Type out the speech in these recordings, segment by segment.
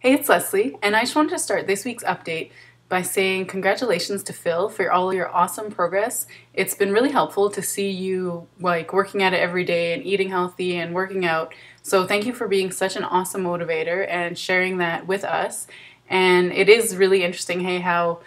Hey, it's Leslie, and I just wanted to start this week's update by saying congratulations to Phil for all your awesome progress. It's been really helpful to see you working at it every day and eating healthy and working out. So thank you for being such an awesome motivator and sharing that with us. And it is really interesting, hey, how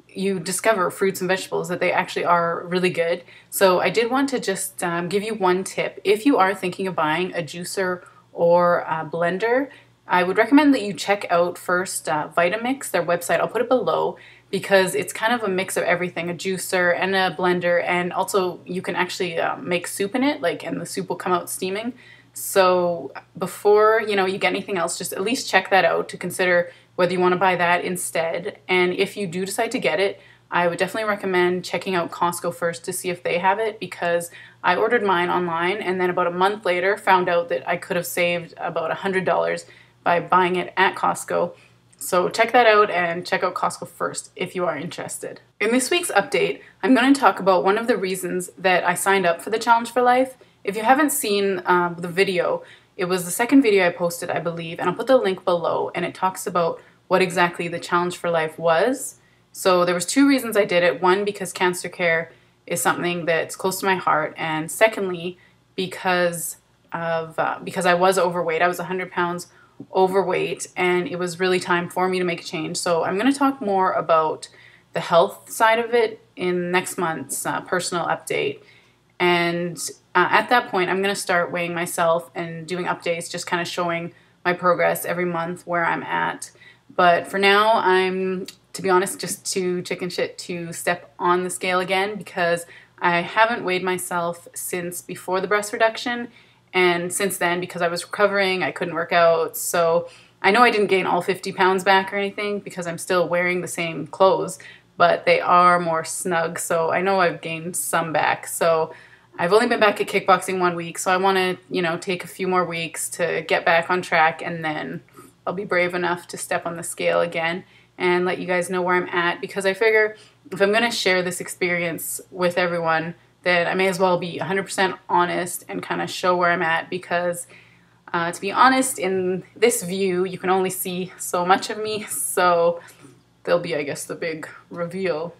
you discover fruits and vegetables that they actually are really good. So I did want to just give you one tip. If you are thinking of buying a juicer or a blender, I would recommend that you check out first Vitamix, their website. I'll put it below because it's kind of a mix of everything, a juicer and a blender, and also you can actually make soup in it, and the soup will come out steaming. So before you get anything else, just at least check that out to consider whether you want to buy that instead. And if you do decide to get it, I would definitely recommend checking out Costco first to see if they have it, because I ordered mine online and then about a month later found out that I could have saved about $100 by buying it at Costco. So check that out and check out Costco first if you are interested. In this week's update, I'm going to talk about one of the reasons that I signed up for the Challenge for Life. If you haven't seen the video, it was the second video I posted, I believe, and I'll put the link below, and it talks about what exactly the Challenge for Life was. So there was two reasons I did it. One, because CancerCare is something that's close to my heart, and secondly, because I was overweight. I was 100 pounds overweight, and it was really time for me to make a change. So I'm going to talk more about the health side of it in next month's personal update. And at that point, I'm going to start weighing myself and doing updates, just kind of showing my progress every month where I'm at. But for now, I'm, to be honest, just too chicken shit to step on the scale again, because I haven't weighed myself since before the breast reduction. And since then, because I was recovering, I couldn't work out. So I know I didn't gain all 50 pounds back or anything, because I'm still wearing the same clothes, but they are more snug. So I know I've gained some back. So I've only been back at kickboxing 1 week. So I want to, take a few more weeks to get back on track, and then I'll be brave enough to step on the scale again and let you guys know where I'm at, because I figure if I'm going to share this experience with everyone, then I may as well be 100% honest and kind of show where I'm at, because to be honest, in this view, you can only see so much of me, so there'll be, I guess, the big reveal,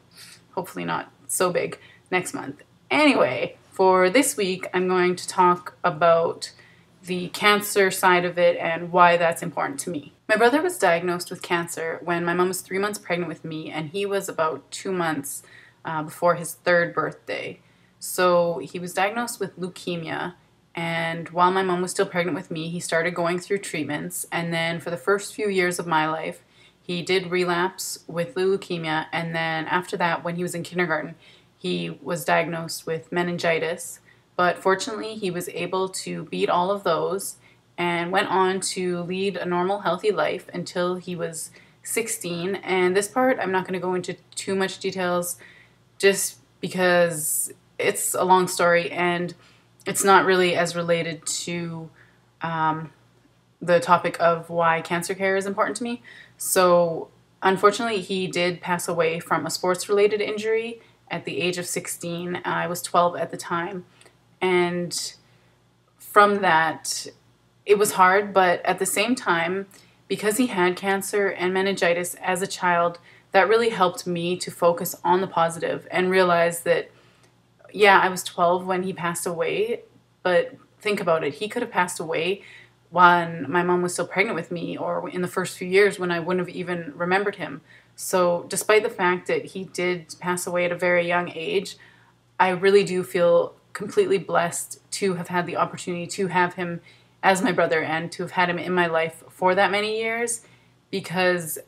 hopefully not so big, next month. Anyway, for this week, I'm going to talk about the cancer side of it and why that's important to me. My brother was diagnosed with cancer when my mom was 3 months pregnant with me, and he was about 2 months before his third birthday. So he was diagnosed with leukemia, and while my mom was still pregnant with me, he started going through treatments, and then for the first few years of my life, he did relapse with leukemia, and then after that, when he was in kindergarten, he was diagnosed with meningitis. But fortunately, he was able to beat all of those and went on to lead a normal, healthy life until he was 16. And this part, I'm not going to go into too much details just because it's a long story and it's not really as related to the topic of why cancer care is important to me. So unfortunately, he did pass away from a sports-related injury at the age of 16. I was 12 at the time. And from that, it was hard, but at the same time, because he had cancer and meningitis as a child, that really helped me to focus on the positive and realize that, yeah, I was 12 when he passed away, but think about it. He could have passed away when my mom was still pregnant with me, or in the first few years when I wouldn't have even remembered him. So despite the fact that he did pass away at a very young age, I really do feel completely blessed to have had the opportunity to have him as my brother and to have had him in my life for that many years, because,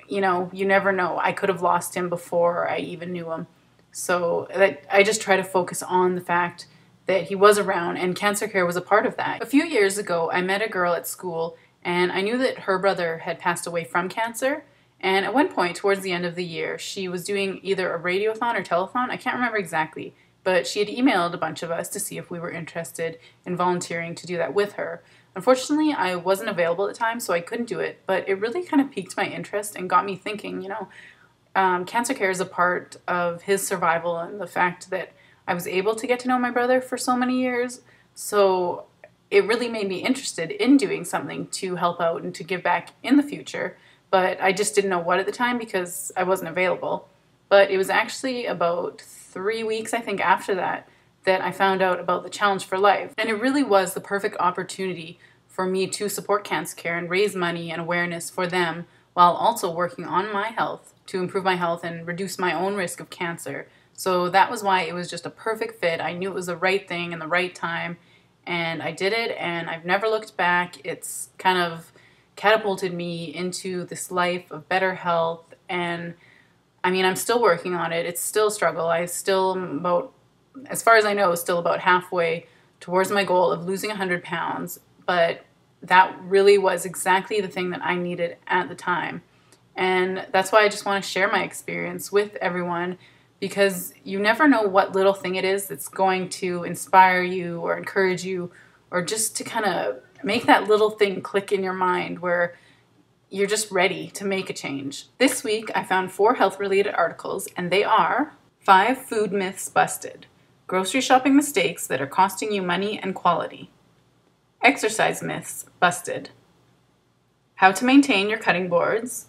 you never know. I could have lost him before I even knew him. So I just try to focus on the fact that he was around, and CancerCare was a part of that. A few years ago, I met a girl at school, and I knew that her brother had passed away from cancer. And at one point, towards the end of the year, she was doing either a radiothon or telethon. I can't remember exactly. But she had emailed a bunch of us to see if we were interested in volunteering to do that with her. Unfortunately, I wasn't available at the time, so I couldn't do it, but it really kind of piqued my interest and got me thinking, CancerCare is a part of his survival, and the fact that I was able to get to know my brother for so many years. So it really made me interested in doing something to help out and to give back in the future. But I just didn't know what at the time because I wasn't available. But it was actually about 3 weeks, I think, after that, that I found out about the Challenge for Life. And it really was the perfect opportunity for me to support CancerCare and raise money and awareness for them while also working on my health to improve my health and reduce my own risk of cancer. So that was why it was just a perfect fit. I knew it was the right thing and the right time, and I did it, and I've never looked back. It's kind of catapulted me into this life of better health, and I mean, I'm still working on it. It's still a struggle. I still am about, as far as I know, still about halfway towards my goal of losing 100 pounds, but that really was exactly the thing that I needed at the time. And that's why I just want to share my experience with everyone, because you never know what little thing it is that's going to inspire you or encourage you, or just to kind of make that little thing click in your mind where you're just ready to make a change. This week, I found 4 health-related articles, and they are 5 food myths busted, grocery shopping mistakes that are costing you money and quality, exercise myths busted, how to maintain your cutting boards,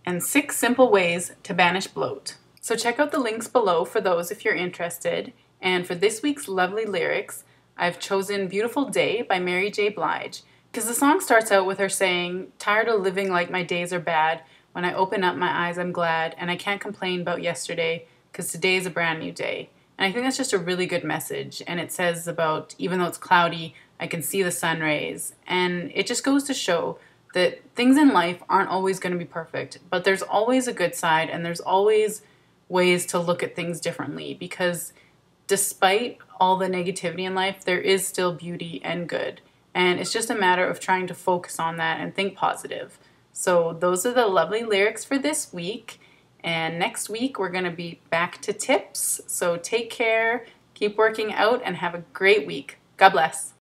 and 6 simple ways to banish bloat. So check out the links below for those if you're interested. And for this week's lovely lyrics, I've chosen Beautiful Day by Mary J. Blige, because the song starts out with her saying, "Tired of living like my days are bad. When I open up my eyes, I'm glad. And I can't complain about yesterday, because today is a brand new day." And I think that's just a really good message. And it says about, even though it's cloudy, I can see the sun rays. And it just goes to show that things in life aren't always going to be perfect, but there's always a good side, and there's always ways to look at things differently, because despite all the negativity in life, there is still beauty and good. And it's just a matter of trying to focus on that and think positive. So those are the lovely lyrics for this week. And next week, we're going to be back to tips. So take care, keep working out, and have a great week. God bless.